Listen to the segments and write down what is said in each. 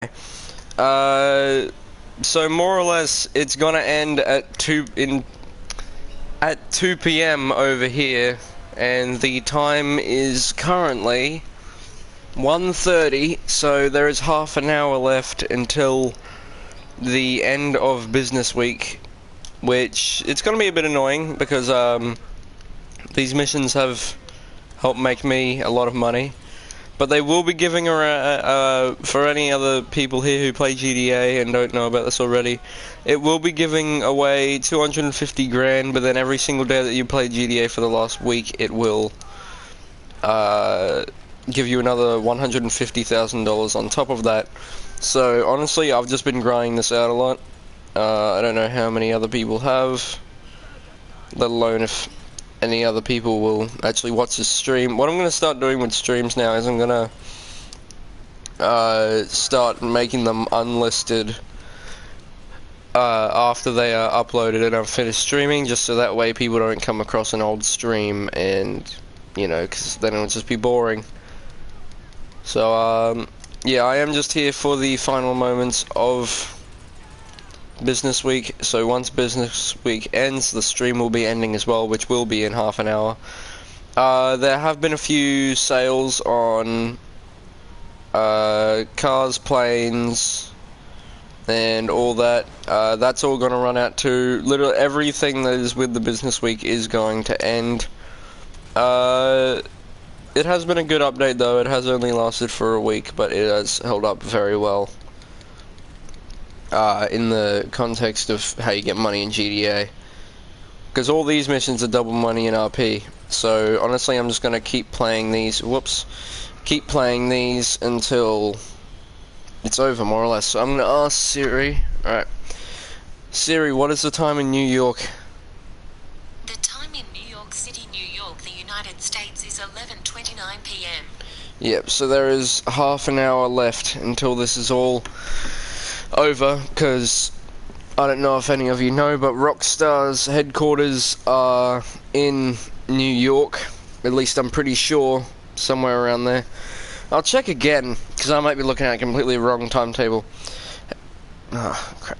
So more or less, it's gonna end at 2 p.m. over here, and the time is currently 1:30. So there is half an hour left until the end of business week, which it's gonna be a bit annoying because these missions have helped make me a lot of money. But they will be giving for any other people here who play GTA and don't know about this already, it will be giving away 250 grand, but then every single day that you play GTA for the last week, it will give you another $150,000 on top of that. So honestly, I've just been grinding this out a lot. I don't know how many other people have, let alone if any other people will actually watch this stream. What I'm going to start doing with streams now is I'm going to start making them unlisted after they are uploaded and I've finished streaming, just so that way people don't come across an old stream and, you know, because then it would just be boring. So, yeah, I am just here for the final moments of business week. So once business week ends, the stream will be ending as well, which will be in half an hour. There have been a few sales on cars, planes, and all that. That's all going to run out too. Literally everything that is with the business week is going to end. It has been a good update though. It has only lasted for a week, but it has held up very well. In the context of how you get money in GTA, because all these missions are double money in RP. So honestly, I'm just gonna keep playing these. Keep playing these until it's over, more or less. So I'm gonna ask Siri. All right, Siri, what is the time in New York? The time in New York City, New York, the United States is 11:29 p.m. Yep. So there is half an hour left until this is all over, because I don't know if any of you know, but Rockstar's headquarters are in New York. At least I'm pretty sure, somewhere around there. I'll check again, because I might be looking at a completely wrong timetable. Oh, crap.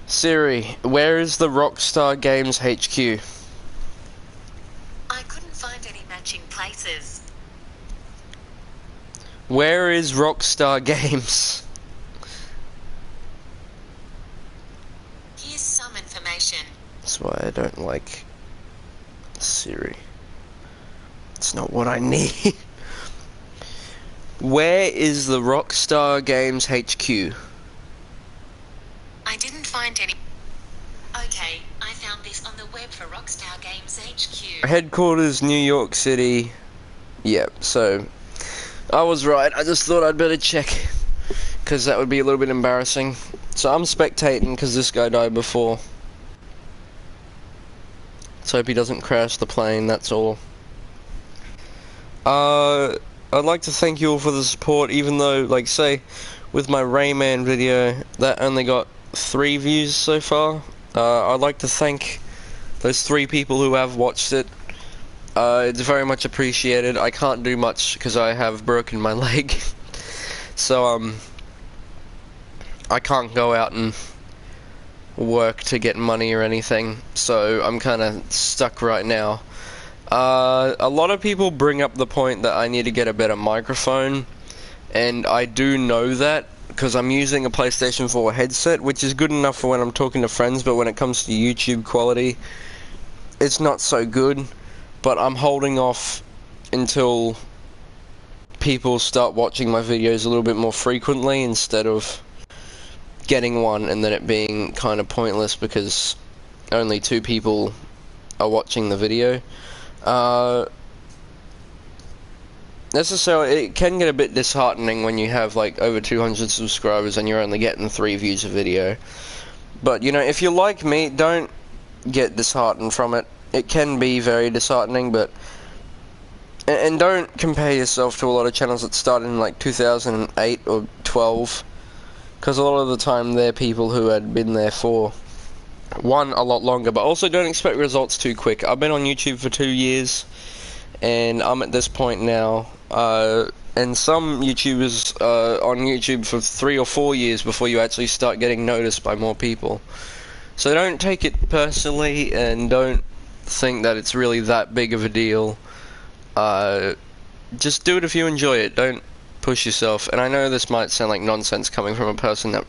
Siri, where is the Rockstar Games HQ? I couldn't find any matching places. Where is Rockstar Games? Here's some information. That's why I don't like Siri. It's not what I need. Where is the Rockstar Games HQ? I didn't find any. Okay, I found this on the web for Rockstar Games HQ. Headquarters, New York City. Yep, so I was right. I just thought I'd better check, because that would be a little bit embarrassing. So I'm spectating because this guy died before. Let's hope he doesn't crash the plane, that's all. I'd like to thank you all for the support, even though, like, say, with my Rayman video, that only got 3 views so far. I'd like to thank those 3 people who have watched it. It's very much appreciated. I can't do much because I have broken my leg. So, I can't go out and work to get money or anything, so I'm kind of stuck right now. A lot of people bring up the point that I need to get a better microphone, and I do know that because I'm using a PlayStation 4 headset, which is good enough for when I'm talking to friends, but when it comes to YouTube quality, it's not so good. But I'm holding off until people start watching my videos a little bit more frequently, instead of getting one and then it being kind of pointless because only 2 people are watching the video. Necessarily, it can get a bit disheartening when you have like over 200 subscribers and you're only getting 3 views a video. But you know, if you're like me, don't get disheartened from it. It can be very disheartening, but and don't compare yourself to a lot of channels that started in like 2008 or 12. Because a lot of the time they're people who had been there for, one, a lot longer, but also don't expect results too quick. I've been on YouTube for 2 years, and I'm at this point now And some YouTubers are on YouTube for 3 or 4 years before you actually start getting noticed by more people. So don't take it personally, and don't think that it's really that big of a deal. Just do it if you enjoy it. Don't push yourself. And I know this might sound like nonsense coming from a person that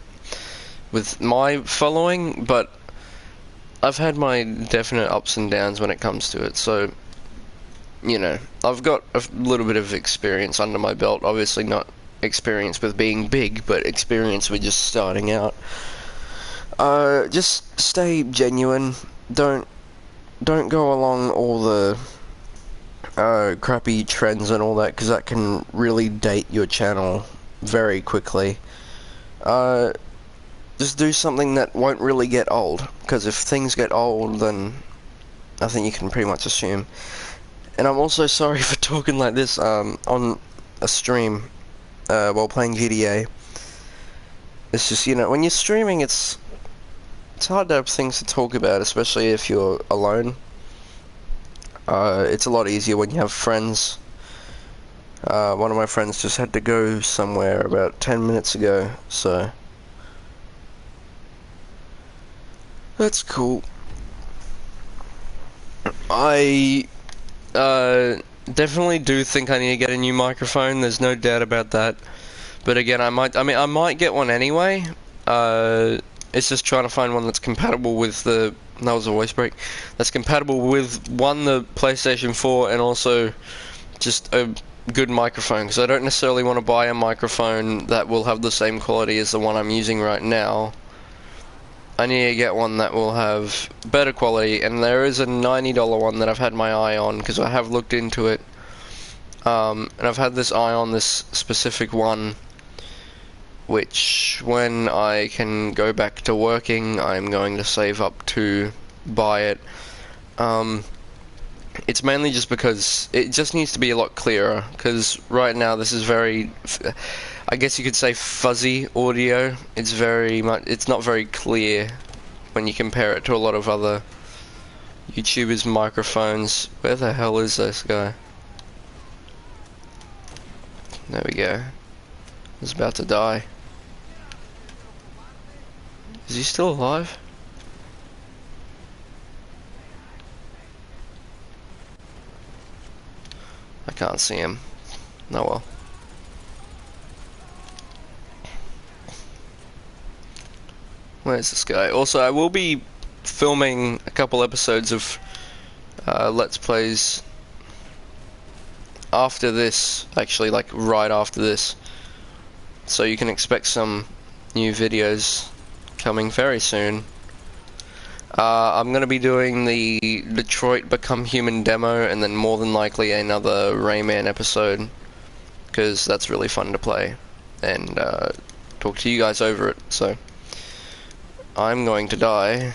with my following, but I've had my definite ups and downs when it comes to it. So, you know, I've got a little bit of experience under my belt. Obviously not experience with being big, but experience with just starting out. Just stay genuine. Don't go along all the crappy trends and all that, because that can really date your channel very quickly. Just do something that won't really get old, because if things get old, then I think you can pretty much assume. And I'm also sorry for talking like this on a stream while playing GTA. It's just, you know, when you're streaming, it's hard to have things to talk about, especially if you're alone. It's a lot easier when you have friends. One of my friends just had to go somewhere about 10 minutes ago, so that's cool. I definitely do think I need to get a new microphone. There's no doubt about that. But again, I might get one anyway. It's just trying to find one that's compatible with the... That was a voice break. That's compatible with, one, the PlayStation 4, and also just a good microphone. Because I don't necessarily want to buy a microphone that will have the same quality as the one I'm using right now. I need to get one that will have better quality, and there is a $90 one that I've had my eye on, because I have looked into it. And I've had this eye on this specific one, which, when I can go back to working, I'm going to save up to buy it. It's mainly just because it just needs to be a lot clearer, because right now this is very, I guess you could say, fuzzy audio. It's not very clear when you compare it to a lot of other YouTubers' microphones. Where the hell is this guy? There we go. He's about to die. Is he still alive? I can't see him. Oh well. Where's this guy? Also, I will be filming a couple episodes of Let's Plays after this, actually, like right after this. So you can expect some new videos coming very soon. I'm going to be doing the Detroit Become Human demo, and then more than likely another Rayman episode, because that's really fun to play, and talk to you guys over it. So I'm going to die.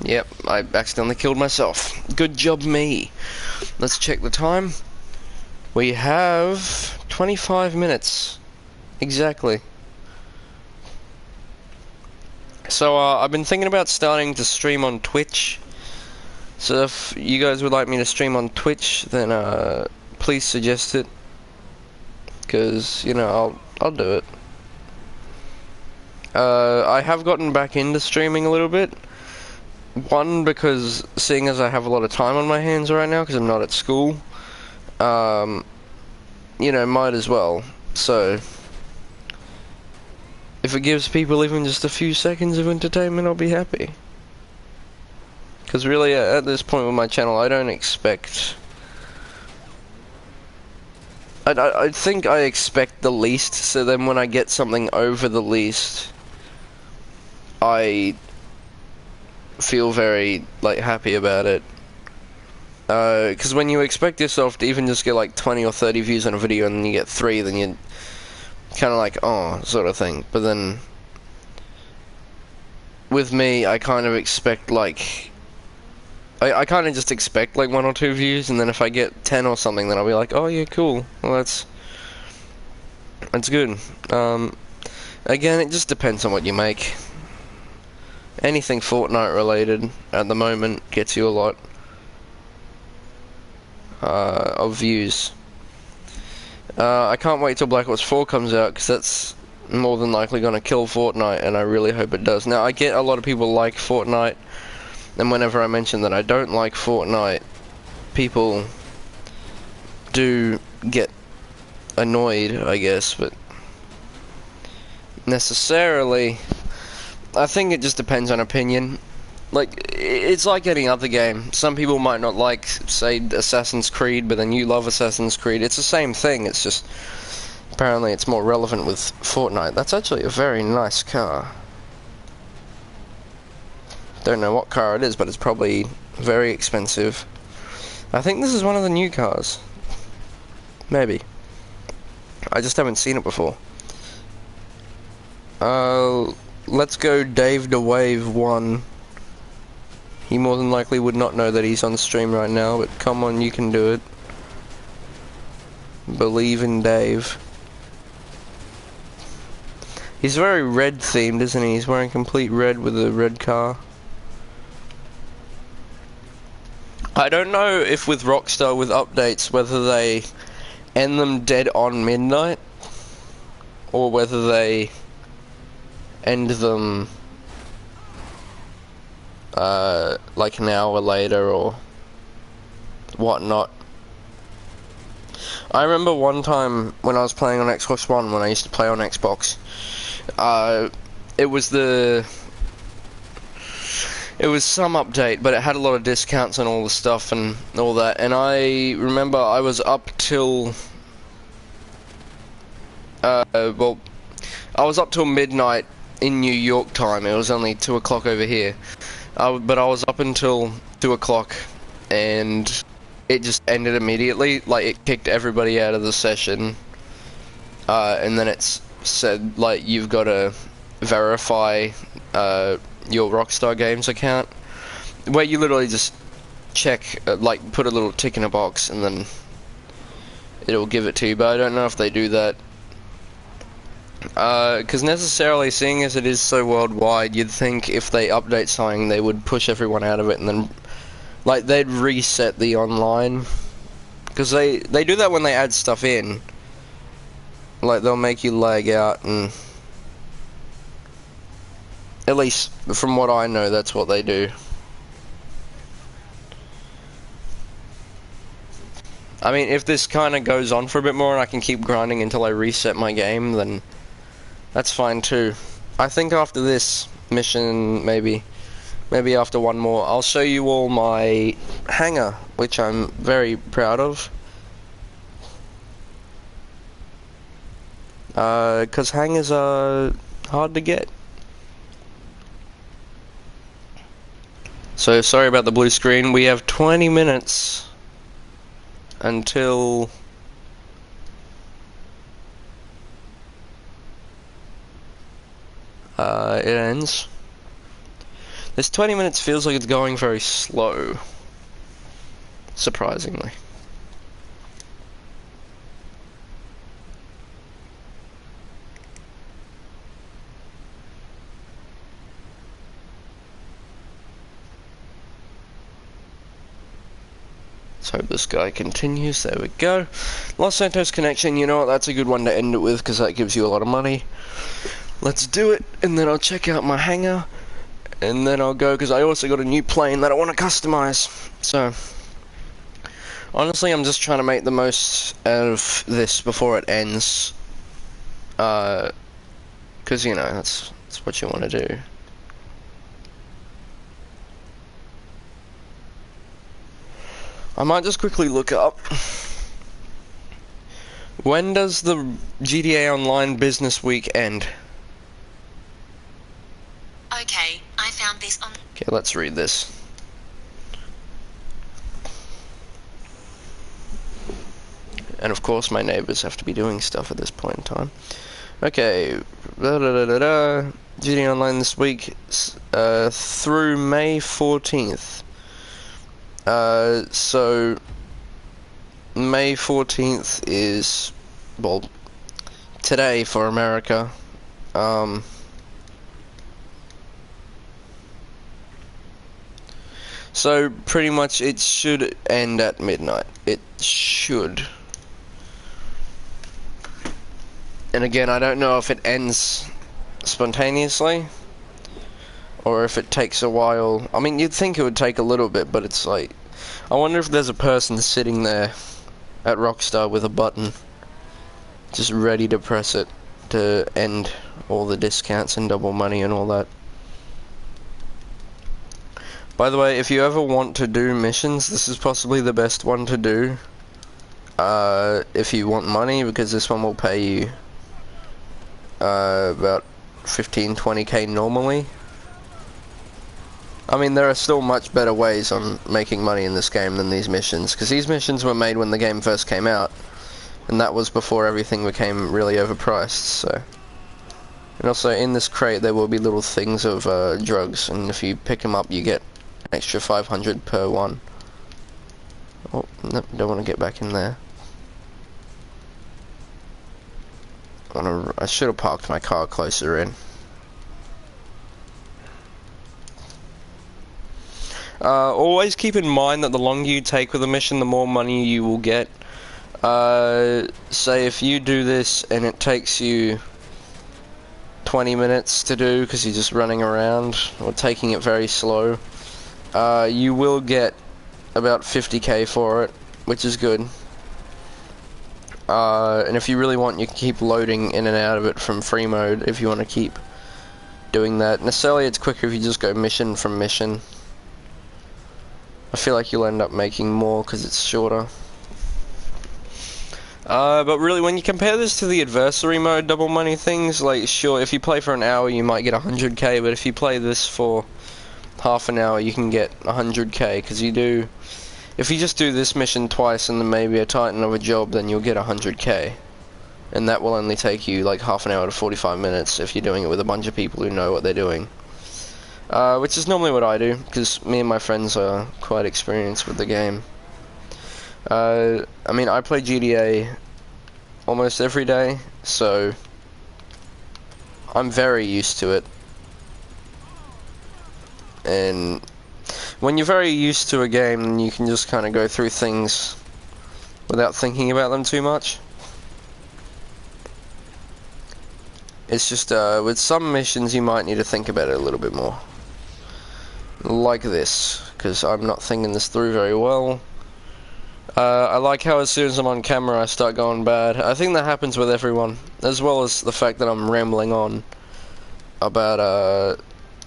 Yep, I accidentally killed myself. Good job me. Let's check the time. We have 25 minutes. Exactly. So, I've been thinking about starting to stream on Twitch. So if you guys would like me to stream on Twitch, then, please suggest it. Because, you know, I'll do it. I have gotten back into streaming a little bit. One, because seeing as I have a lot of time on my hands right now, because I'm not at school, you know, might as well. So, if it gives people even just a few seconds of entertainment, I'll be happy. Because really, at this point with my channel, I don't expect... I think I expect the least, so then when I get something over the least, I feel very, like, happy about it. Because when you expect yourself to even just get like 20 or 30 views on a video and then you get 3, then you're kind of like, oh, sort of thing. But then, with me, I kind of expect like, I kind of just expect like 1 or 2 views, and then if I get 10 or something, then I'll be like, oh yeah, cool. Well, that's good. Again, it just depends on what you make. Anything Fortnite related at the moment gets you a lot. of views. I can't wait till Black Ops 4 comes out, because that's more than likely going to kill Fortnite, and I really hope it does. Now, I get a lot of people like Fortnite, and whenever I mention that I don't like Fortnite, people do get annoyed, I guess, but necessarily, I think it just depends on opinion. Like, it's like any other game. Some people might not like, say, Assassin's Creed, but then you love Assassin's Creed. It's the same thing, it's just, apparently it's more relevant with Fortnite. That's actually a very nice car. Don't know what car it is, but it's probably very expensive. I think this is one of the new cars. Maybe. I just haven't seen it before. Let's go Dave the Wave 1. He more than likely would not know that he's on stream right now, but come on, you can do it. Believe in Dave. He's very red themed, isn't he? He's wearing complete red with a red car. I don't know if with Rockstar, with updates, whether they end them dead on midnight, or whether they end them like an hour later or whatnot. I remember one time when I was playing on Xbox One, when I used to play on Xbox, it was some update, but it had a lot of discounts and all the stuff and all that, and I remember I was up till well, I was up till midnight in New York time. It was only 2 o'clock over here. But I was up until 2 o'clock, and it just ended immediately. Like, it kicked everybody out of the session, and then it's said, like, you've got to verify your Rockstar Games account, where you literally just check, like, put a little tick in a box, and then it'll give it to you. But I don't know if they do that. Because necessarily, seeing as it is so worldwide, you'd think if they update something, they would push everyone out of it, and then, like, they'd reset the online. Because they do that when they add stuff in. Like, they'll make you lag out, and at least from what I know, that's what they do. I mean, if this kind of goes on for a bit more and I can keep grinding until I reset my game, then that's fine too. I think after this mission, maybe after one more, I'll show you all my hangar, which I'm very proud of. Because hangars are hard to get. So, sorry about the blue screen. We have 20 minutes until it ends. This 20 minutes feels like it's going very slow, surprisingly. Let's hope this guy continues. There we go. Los Santos connection, you know what, that's a good one to end it with, because that gives you a lot of money. Let's do it, and then I'll check out my hangar, and then I'll go, because I also got a new plane that I want to customize. So, honestly, I'm just trying to make the most out of this before it ends. Because, you know, that's what you want to do. I might just quickly look up. When does the GTA Online Business Week end? Okay, I found this on... Okay, let's read this. And of course my neighbors have to be doing stuff at this point in time. Okay, GTA Online this week, through May 14th. So May 14th is, well, today for America. So pretty much it should end at midnight. It should. And again, I don't know if it ends spontaneously or if it takes a while. I mean, you'd think it would take a little bit, but it's like, I wonder if there's a person sitting there at Rockstar with a button just ready to press it to end all the discounts and double money and all that. By the way, if you ever want to do missions, this is possibly the best one to do if you want money, because this one will pay you about 15-20k normally. I mean, there are still much better ways on making money in this game than these missions, because these missions were made when the game first came out, and that was before everything became really overpriced. So, and also in this crate there will be little things of drugs, and if you pick them up you get an extra 500 per one. Oh, no, don't want to get back in there. I should have parked my car closer in. Always keep in mind that the longer you take with a mission, the more money you will get. Say if you do this and it takes you 20 minutes to do because you're just running around or taking it very slow, you will get about 50k for it, which is good. And if you really want, you can keep loading in and out of it from free mode if you want to keep doing that. Necessarily it's quicker if you just go mission from mission. I feel like you'll end up making more because it's shorter. But really, when you compare this to the adversary mode double money things, like, sure, if you play for an hour you might get 100k, but if you play this for half an hour you can get 100k, because if you just do this mission twice and then maybe a titan of a job, then you'll get 100k. And that will only take you like half an hour to 45 minutes if you're doing it with a bunch of people who know what they're doing. Which is normally what I do, because me and my friends are quite experienced with the game. I mean, I play GTA almost every day, so I'm very used to it. And when you're very used to a game, you can just kind of go through things without thinking about them too much. It's just, with some missions you might need to think about it a little bit more. Like this, because I'm not thinking this through very well. I like how as soon as I'm on camera I start going bad. I think that happens with everyone, as well as the fact that I'm rambling on about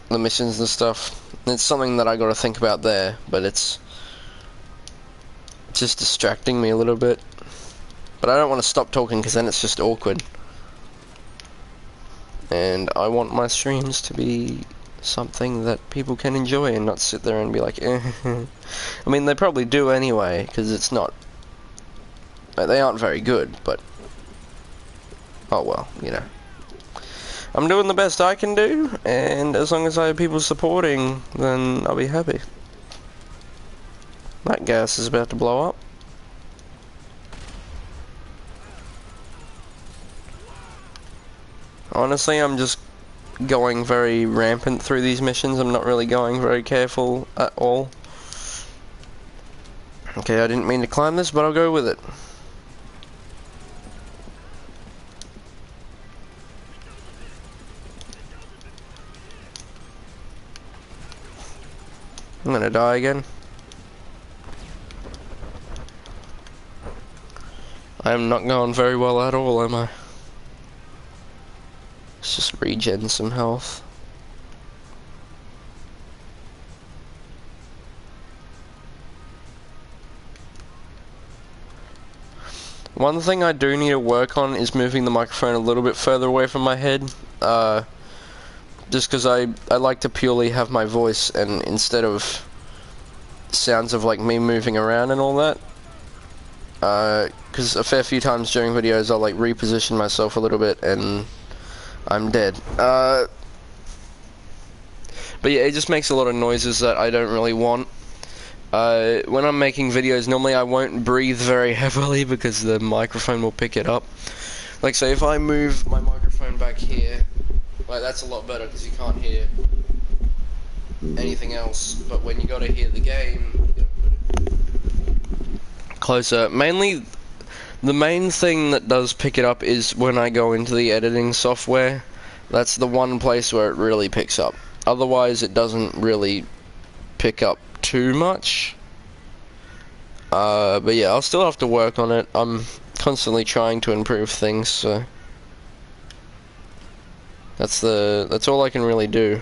the missions and stuff. It's something that I gotta think about there, but it's just distracting me a little bit. But I don't want to stop talking because then it's just awkward. And I want my streams to be something that people can enjoy and not sit there and be like, eh. I mean, they probably do anyway, because it's not, they aren't very good, but oh well, you know. I'm doing the best I can do, and as long as I have people supporting, then I'll be happy. That gas is about to blow up. Honestly, I'm just going very rampant through these missions. I'm not really going very careful at all. Okay, I didn't mean to climb this, but I'll go with it. I'm gonna die again. I am not going very well at all, am I? Let's just regen some health. One thing I do need to work on is moving the microphone a little bit further away from my head. Just because I like to purely have my voice, and instead of sounds of like me moving around and all that. Because a fair few times during videos I'll like reposition myself a little bit and I'm dead. But yeah, it just makes a lot of noises that I don't really want. When I'm making videos, normally I won't breathe very heavily because the microphone will pick it up. Like, say if I move my microphone back here, like, that's a lot better because you can't hear anything else, but when you gotta hear the game, you gotta put it closer. Mainly, the main thing that does pick it up is when I go into the editing software. That's the one place where it really picks up. Otherwise, it doesn't really pick up too much. But yeah, I'll still have to work on it. I'm constantly trying to improve things, so that's all I can really do.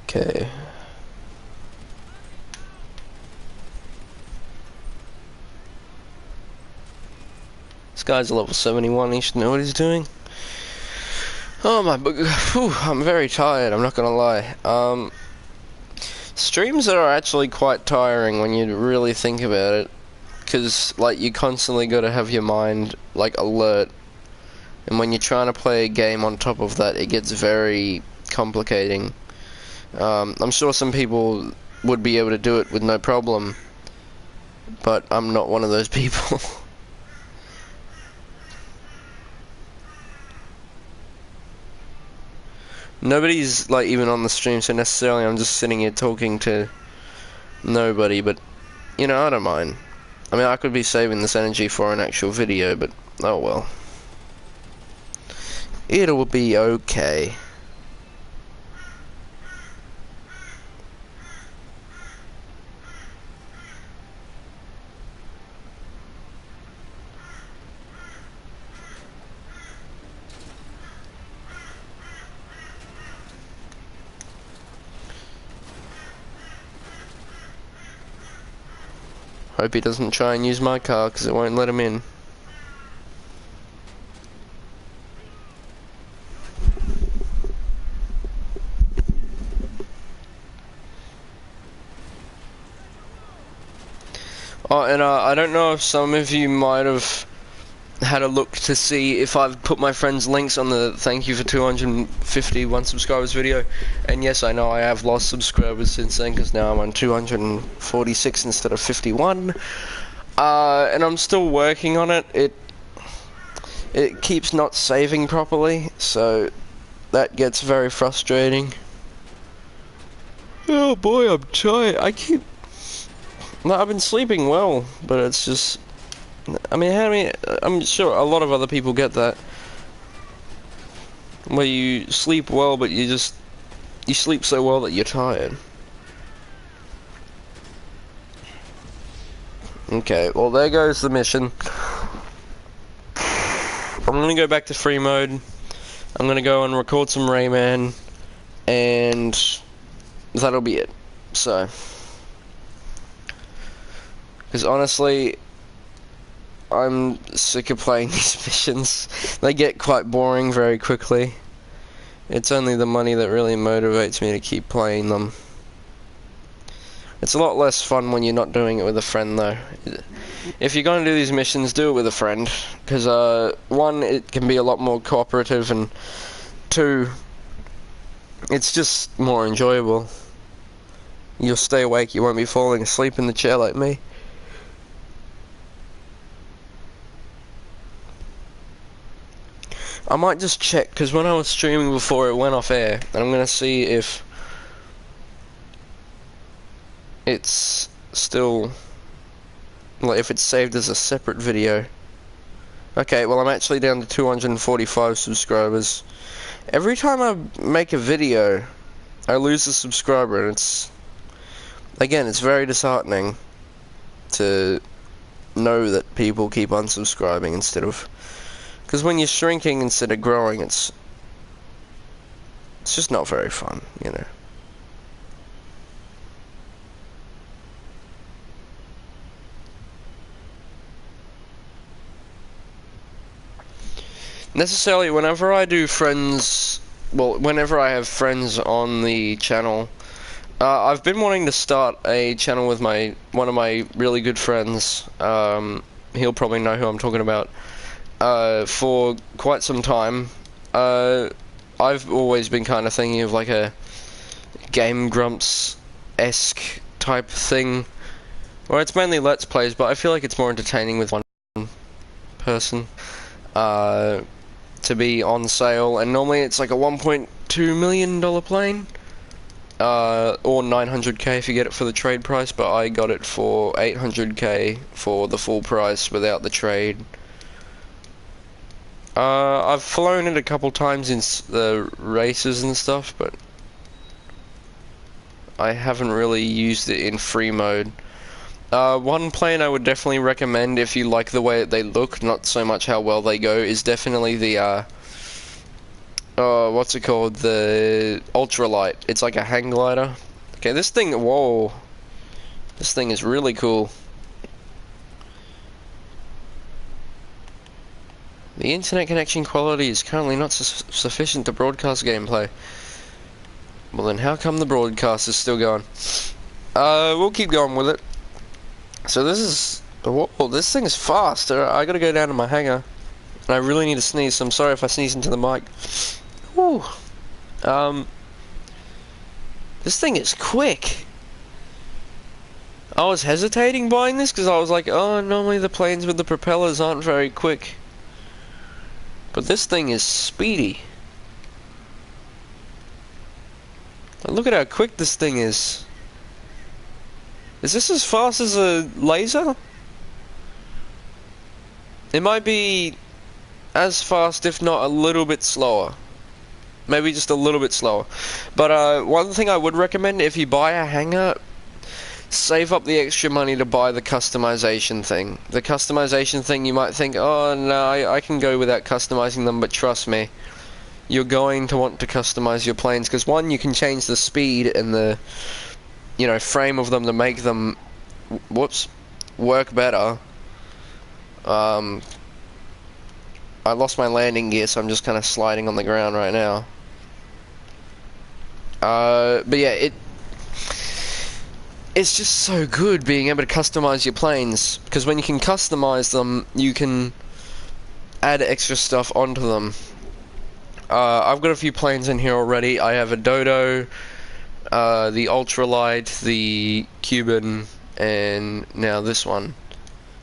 Okay. This guy's a level 71, he should know what he's doing. Oh my, whew, I'm very tired, I'm not gonna lie. Streams are actually quite tiring when you really think about it. Because, like, you constantly gotta have your mind, like, alert. And when you're trying to play a game on top of that, it gets very complicating. I'm sure some people would be able to do it with no problem. But I'm not one of those people. Nobody's, like, even on the stream, so necessarily I'm just sitting here talking to nobody, but, you know, I don't mind. I mean, I could be saving this energy for an actual video, but, oh well. It'll be okay. Hope he doesn't try and use my car, because it won't let him in. Oh, and I don't know if some of you might have had a look to see if I've put my friends' links on the thank you for 251 subscribers video. And yes, I know I have lost subscribers since then, because now I'm on 246 instead of 51. And I'm still working on it. It keeps not saving properly, so that gets very frustrating. Oh boy, I'm tired. No, I've been sleeping well, but it's just, I mean, I'm sure a lot of other people get that, where you sleep well, but you sleep so well that you're tired. Okay, well, there goes the mission. I'm gonna go back to free mode. I'm gonna go and record some Rayman, and that'll be it. So, because honestly, I'm sick of playing these missions. They get quite boring very quickly. It's only the money that really motivates me to keep playing them. It's a lot less fun when you're not doing it with a friend, though. If you're going to do these missions, do it with a friend. Because, one, it can be a lot more cooperative, and two, it's just more enjoyable. You'll stay awake, you won't be falling asleep in the chair like me. I might just check, because when I was streaming before it went off air, and I'm going to see if it's still, like, if it's saved as a separate video. Okay, well, I'm actually down to 245 subscribers. Every time I make a video, I lose a subscriber, and it's very disheartening to know that people keep unsubscribing instead of, because when you're shrinking instead of growing, it's just not very fun, you know. Necessarily, whenever I do friends, well, whenever I have friends on the channel, I've been wanting to start a channel with one of my really good friends. He'll probably know who I'm talking about. For quite some time. I've always been kind of thinking of like a Game Grumps-esque type thing, where it's mainly Let's Plays, but I feel like it's more entertaining with one. person to be on sale, and normally it's like a $1.2 million plane, or 900k if you get it for the trade price, but I got it for 800k for the full price without the trade. I've flown it a couple times in the races and stuff, but I haven't really used it in free mode. One plane I would definitely recommend if you like the way that they look, not so much how well they go, is definitely the, what's it called? The ultralight. It's like a hang glider. Okay, this thing, whoa. This thing is really cool. The internet connection quality is currently not sufficient to broadcast gameplay. Well then, how come the broadcast is still going? We'll keep going with it. So this is... Whoa, this thing is fast. I gotta go down to my hangar. And I really need to sneeze, so I'm sorry if I sneeze into the mic. Woo. This thing is quick. I was hesitating buying this because I was like, oh, normally the planes with the propellers aren't very quick. But this thing is speedy. Look at how quick this thing is. Is this as fast as a laser? It might be as fast, if not a little bit slower. Maybe just a little bit slower. But one thing I would recommend, if you buy a hangar, save up the extra money to buy the customization thing. The customization thing, you might think, oh no, I can go without customizing them, but trust me, you're going to want to customize your planes, because one, you can change the speed and the, you know, frame of them to make them, work better. I lost my landing gear, so I'm just kind of sliding on the ground right now. But yeah, it's just so good being able to customize your planes, because when you can customize them, you can add extra stuff onto them. I've got a few planes in here already. I have a Dodo, the Ultralight, the Cuban, and now this one.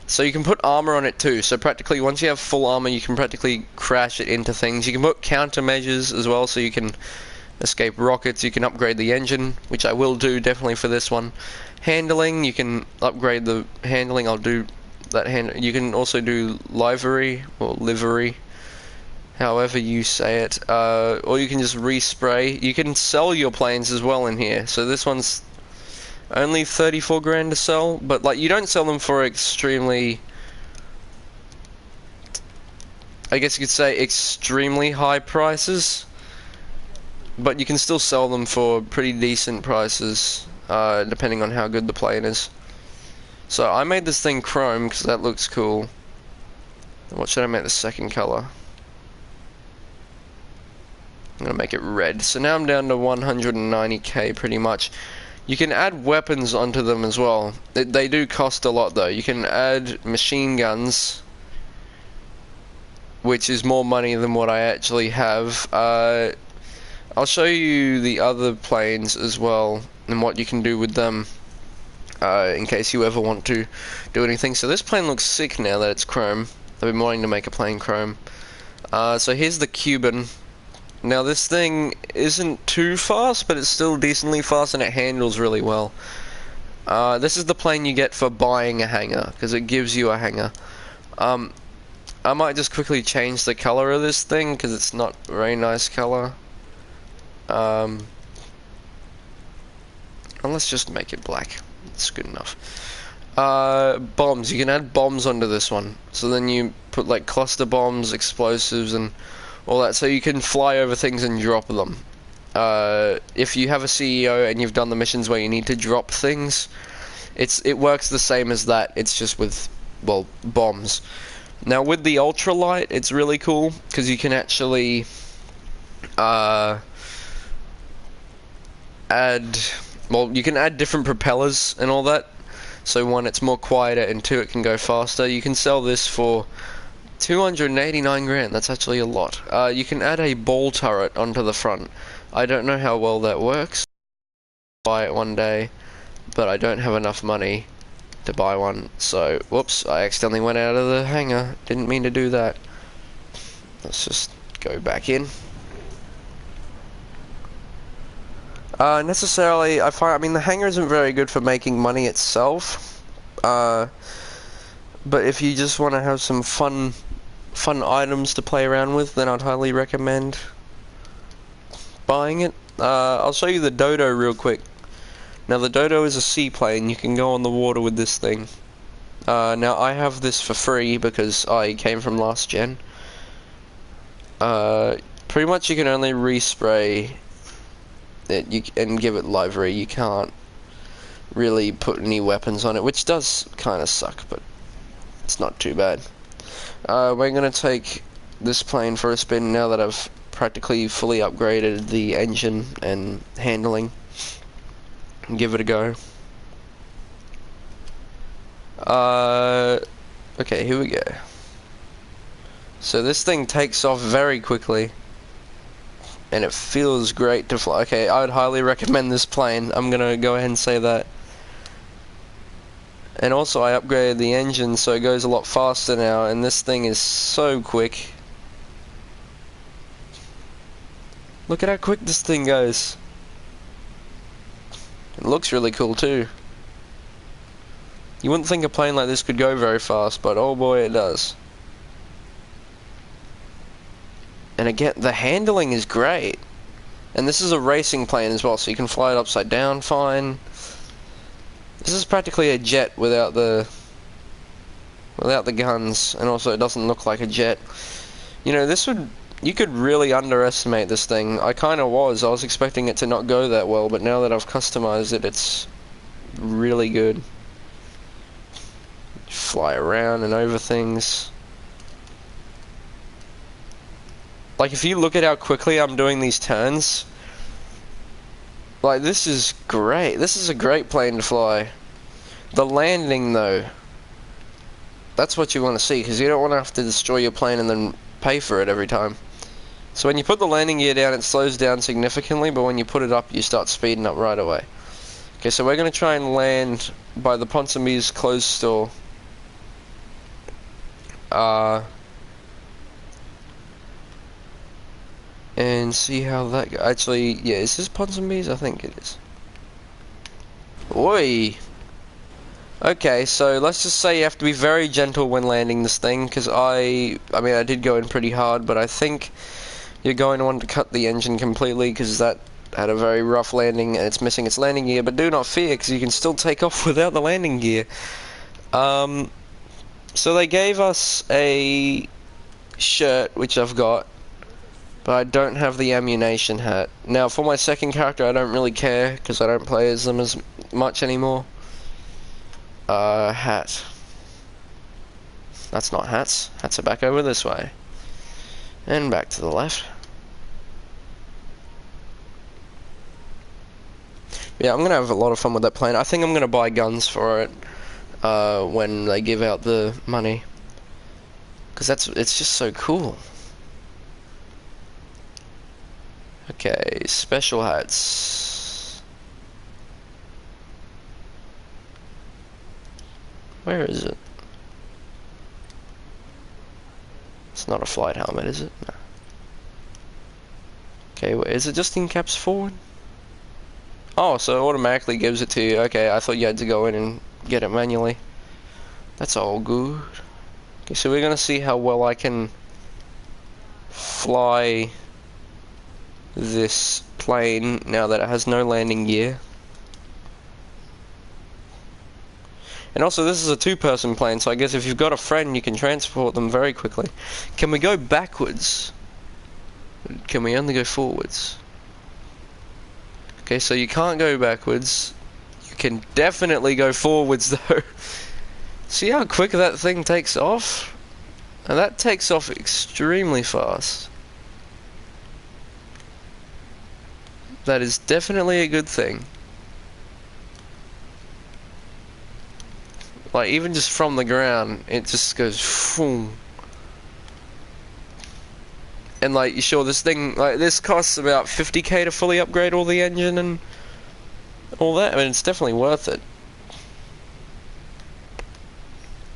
So you can put armor on it too, so practically once you have full armor you can practically crash it into things. You can put countermeasures as well, so you can escape rockets. You can upgrade the engine, which I will do definitely for this one. Handling, you can upgrade the handling. I'll do that. You can also do livery, or livery, however you say it, or you can just respray. You can sell your planes as well in here. So this one's only 34 grand to sell, but like, you don't sell them for extremely, I guess you could say extremely high prices, but you can still sell them for pretty decent prices, depending on how good the plane is. So I made this thing chrome because that looks cool. What should I make the second color? I'm gonna make it red. So now I'm down to 190k pretty much. You can add weapons onto them as well. They do cost a lot though. You can add machine guns, which is more money than what I actually have. I'll show you the other planes as well and what you can do with them, in case you ever want to do anything. So this plane looks sick now that it's chrome. I've been wanting to make a plane chrome. So here's the Cuban. Now this thing isn't too fast, but it's still decently fast and it handles really well. This is the plane you get for buying a hangar, because it gives you a hangar. I might just quickly change the color of this thing, because it's not a very nice color. And let's just make it black. It's good enough. Bombs. You can add bombs onto this one. So then you put like cluster bombs, explosives, and all that, so you can fly over things and drop them. If you have a CEO and you've done the missions where you need to drop things, it works the same as that. It's just with, well, bombs. Now with the ultralight, it's really cool because you can actually add, well, you can add different propellers and all that. So one, it's more quieter, and two, it can go faster. You can sell this for 289 grand. That's actually a lot. You can add a ball turret onto the front. I don't know how well that works. Buy it one day, but I don't have enough money to buy one. So, whoops, I accidentally went out of the hangar. Didn't mean to do that. Let's just go back in. Necessarily, I mean, the hangar isn't very good for making money itself. But if you just want to have some fun items to play around with, then I'd highly recommend buying it. I'll show you the Dodo real quick. Now, the Dodo is a seaplane. You can go on the water with this thing. Now, I have this for free because I came from last gen. Pretty much you can only respray it and give it livery. You can't really put any weapons on it, which does kind of suck, but it's not too bad. We're going to take this plane for a spin now that I've practically fully upgraded the engine and handling. And give it a go. Okay, here we go. So this thing takes off very quickly, and it feels great to fly. Okay, I would highly recommend this plane. I'm gonna go ahead and say that. And also I upgraded the engine so it goes a lot faster now, and this thing is so quick. Look at how quick this thing goes. It looks really cool too. You wouldn't think a plane like this could go very fast, but oh boy it does. And again, the handling is great. And this is a racing plane as well, so you can fly it upside down fine. This is practically a jet without the guns, and also it doesn't look like a jet. You know, you could really underestimate this thing. I kind of was. I was expecting it to not go that well, but now that I've customized it, it's really good. Fly around and over things. Like, if you look at how quickly I'm doing these turns, like, this is great. This is a great plane to fly. The landing, though, that's what you want to see, because you don't want to have to destroy your plane and then pay for it every time. So when you put the landing gear down, it slows down significantly, but when you put it up, you start speeding up right away. Okay, so we're going to try and land by the Ponsonby's closed store. And see how that actually, yeah, is this Ponsonby's? I think it is. Oi! Okay, so let's just say you have to be very gentle when landing this thing, because I mean, I did go in pretty hard, but I think you're going to want to cut the engine completely, because that had a very rough landing, and it's missing its landing gear, but do not fear, because you can still take off without the landing gear. So they gave us a shirt, which I've got, but I don't have the ammunition hat. Now, for my second character, I don't really care, because I don't play as them as much anymore. Hat. That's not hats. Hats are back over this way. And back to the left. Yeah, I'm gonna have a lot of fun with that plane. I think I'm gonna buy guns for it when they give out the money, because it's just so cool. Okay, special hats. Where is it? It's not a flight helmet, is it? No. Okay, wait, is it just in caps forward? Oh, so it automatically gives it to you. Okay, I thought you had to go in and get it manually. That's all good. Okay, so we're gonna see how well I can fly this plane now that it has no landing gear. And also, this is a two-person plane, so I guess if you've got a friend, you can transport them very quickly. Can we go backwards? Can we only go forwards? Okay, so you can't go backwards. You can definitely go forwards, though. See how quick that thing takes off? And that takes off extremely fast. That is definitely a good thing. Like, even just from the ground, it just goes boom. And like, you sure this thing, like, this costs about 50k to fully upgrade all the engine and all that. I mean, it's definitely worth it.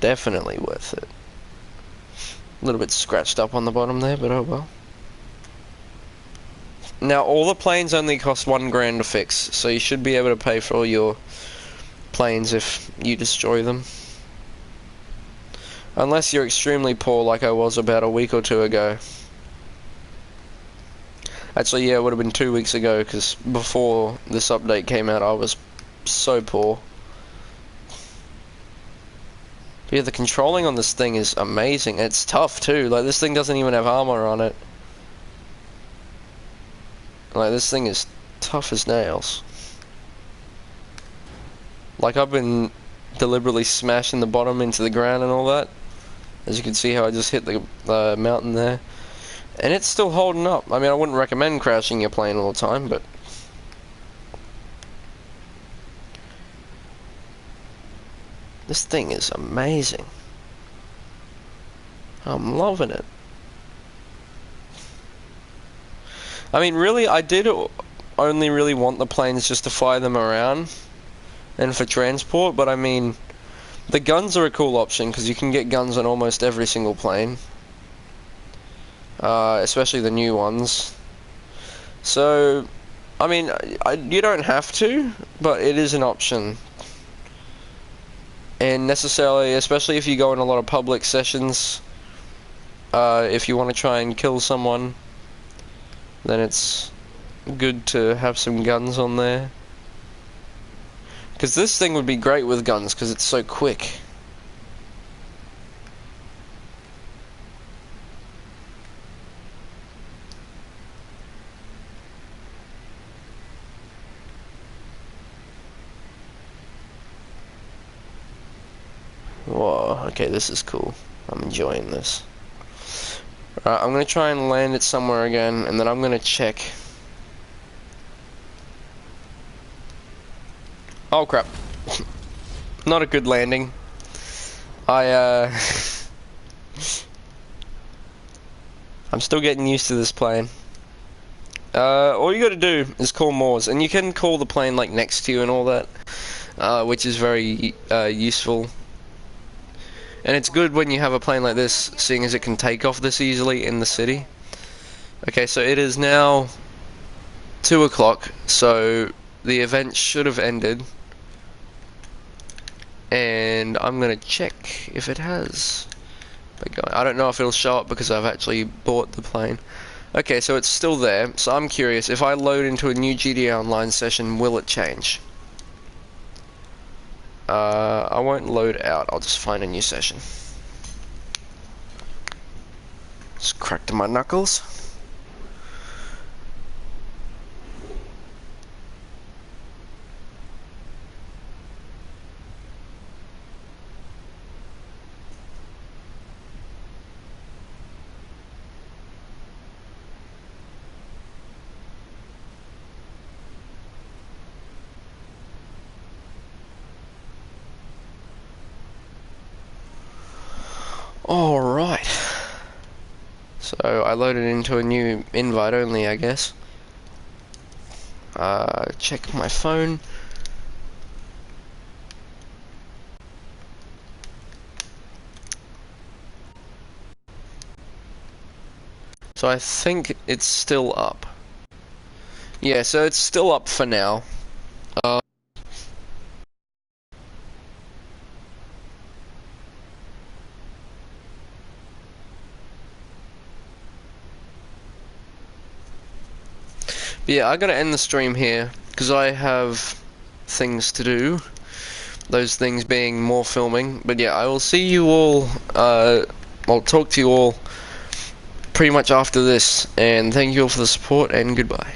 Definitely worth it. A little bit scratched up on the bottom there, but oh well. Now, all the planes only cost $1 grand to fix, so you should be able to pay for all your planes if you destroy them. Unless you're extremely poor like I was about a week or two ago. Actually, yeah, it would have been 2 weeks ago, because before this update came out, I was so poor. But yeah, the controlling on this thing is amazing. It's tough, too. Like, this thing doesn't even have armor on it. Like, this thing is tough as nails. Like, I've been deliberately smashing the bottom into the ground and all that. As you can see how I just hit the mountain there. And it's still holding up. I mean, I wouldn't recommend crashing your plane all the time, but... this thing is amazing. I'm loving it. I mean, really, I did only really want the planes just to fly them around and for transport, but I mean, the guns are a cool option because you can get guns on almost every single plane, especially the new ones. So, I mean, you don't have to, but it is an option. And necessarily, especially if you go in a lot of public sessions, if you want to try and kill someone, then it's good to have some guns on there. Because this thing would be great with guns, because it's so quick. Whoa, okay, this is cool. I'm enjoying this. I'm going to try and land it somewhere again, and then I'm going to check. Oh crap. Not a good landing. I'm still getting used to this plane. All you gotta do is call Moors, and you can call the plane like next to you and all that, which is very useful. And it's good when you have a plane like this, seeing as it can take off this easily in the city. Okay, so it is now 2 o'clock, so the event should have ended. And I'm gonna check if it has. I don't know if it'll show up because I've actually bought the plane. Okay, so it's still there, so I'm curious, if I load into a new GTA Online session, will it change? I won't load out, I'll just find a new session. Just cracked my knuckles. Alright. So I loaded into a new invite only, I guess. Check my phone. So I think it's still up. Yeah, so it's still up for now. But yeah, I gotta end the stream here, because I have things to do. Those things being more filming. But yeah, I will see you all, I'll talk to you all pretty much after this. And thank you all for the support, and goodbye.